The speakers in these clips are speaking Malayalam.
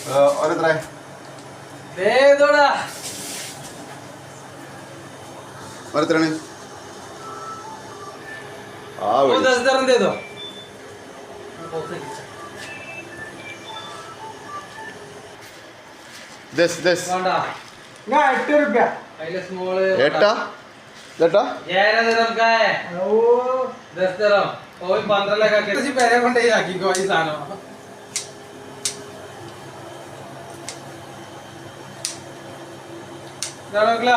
ഓരെത്ര ഓരെത്രാണ്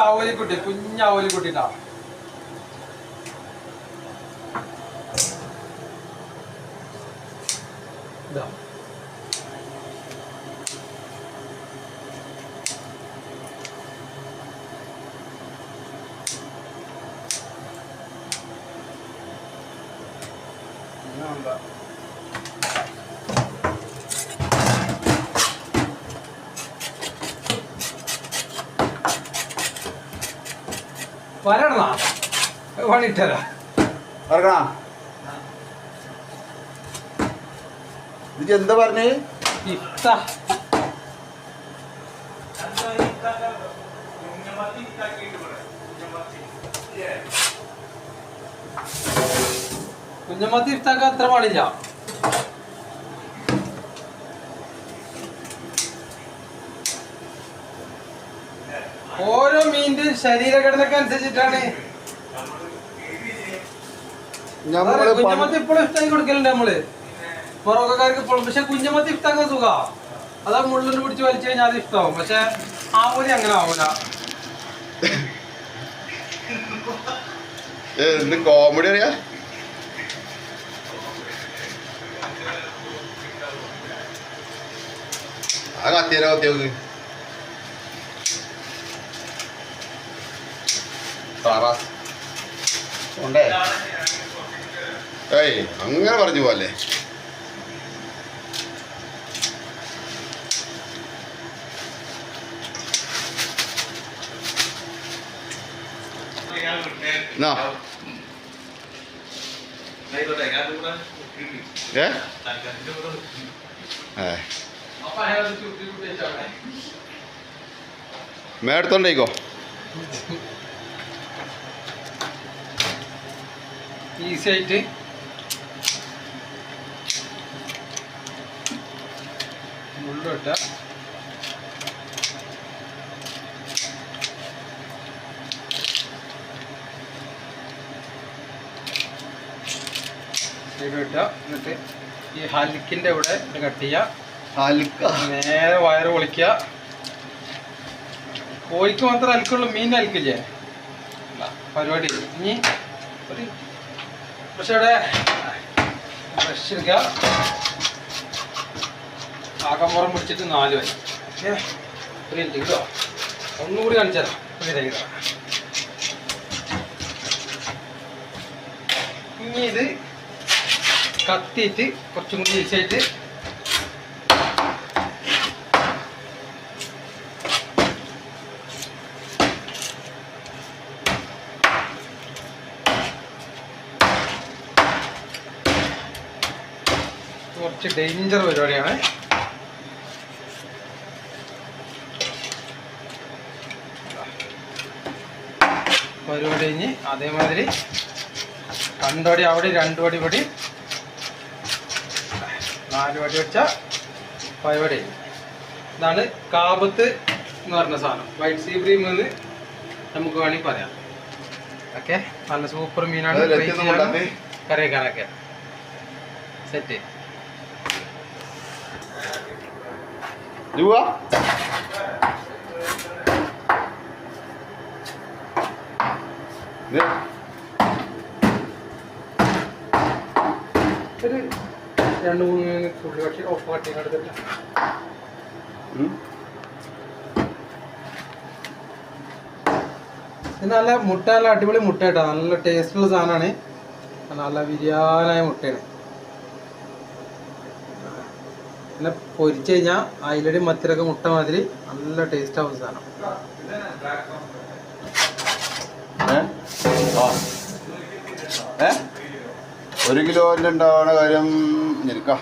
ആവലിക്കുട്ടി കുഞ്ഞാവലിക്കുട്ടിട്ടാ ഇതാ വരണ പണിട്ടരാ ഇത് എന്താ പറഞ്ഞേ കുഞ്ഞമ്മത്തി ഇഫ്താക്ക് അത്ര പാടില്ല. ഓരോ മീനിന്റെ ശരീരഘടനക്ക് അനുസരിച്ചിട്ടാണ്. കുഞ്ഞമ്മത്തി ഇപ്പോഴും ഇഫ്താക്കി കൊടുക്കലുണ്ട് നമ്മള് മൊറോക്കക്കാർക്ക് ഇപ്പോഴും. പക്ഷെ കുഞ്ഞമ്മത്തി ഇഫ്താക്കാൻ സുഖാ. അതാ മുള്ളിന് പിടിച്ച് വലിച്ചു കഴിഞ്ഞാൽ അത് ഇഷ്ടാവും. പക്ഷെ ആവൂലി അങ്ങനെ ആവൂല. കോമഡി അറിയാ ആ കത്തിയാലോ കത്തിയോക്ക് ഉണ്ടേ. ഏയ് അങ്ങനെ പറഞ്ഞു പോലെ മേടത്തോണ്ടേക്കോ ഈസി ആയിട്ട് മുള്ളിട്ട എന്നിട്ട് ഈ ഹലിക്കിന്റെ ഇവിടെ കട്ട് ചെയ്യുക. നേരെ വയറ് പൊളിക്കുക. കോഴിക്ക് മാത്രം അൽക്കുള്ളൂ, മീൻ അൽക്കില്ലേ പരിപാടി. ഇനി ഒരു പക്ഷേ ഇവിടെ ബ്രഷ് എടുക്കുക. ആകമ്പുറം പിടിച്ചിട്ട് 4 വരെ ഒരു മിനിറ്റ് കിട്ടോ. ഒന്നുകൂടി കാണിച്ചു തരാം. ഇനി ഇത് കത്തിയിട്ട് കുറച്ചും കൂടി ഈസിയായിട്ട് കുറച്ച് ഡേഞ്ചർ പരിപാടിയാണ്. പരിപാടി കഴിഞ്ഞ് അതേമാതിരി 2 വടി അവിടെ 2 വടി പടി 4 വടി വെച്ച പരിപാടി. ഇതാണ് കാബത്ത് എന്ന് പറഞ്ഞ സാധനം. വൈറ്റ് സീ ബ്രീം എന്ന് നമുക്ക് വേണമെങ്കിൽ പറയാം. ഓക്കെ, നല്ല സൂപ്പർ മീനാണ്. കറി വെക്കാനൊക്കെ സെറ്റ്. ഒരു 2-3 തുള്ളി കട്ടി ഒപ്പ് കട്ടി എടുത്തിട്ട് ഇത് നല്ല മുട്ട, നല്ല അടിപൊളി മുട്ട കേട്ടോ. നല്ല ടേസ്റ്റുള്ള സാധനമാണ്. നല്ല ബിരിയാനായ മുട്ടയാണ്. പിന്നെ പൊരിച്ചു കഴിഞ്ഞാൽ അതിലൊരു മത്തിലൊക്കെ മുട്ട മാതിരി നല്ല ടേസ്റ്റ് ആവുന്ന സാധനം. $1 കിലോയിൽ ഉണ്ടാവുന്ന കാര്യം നിൽക്കാം.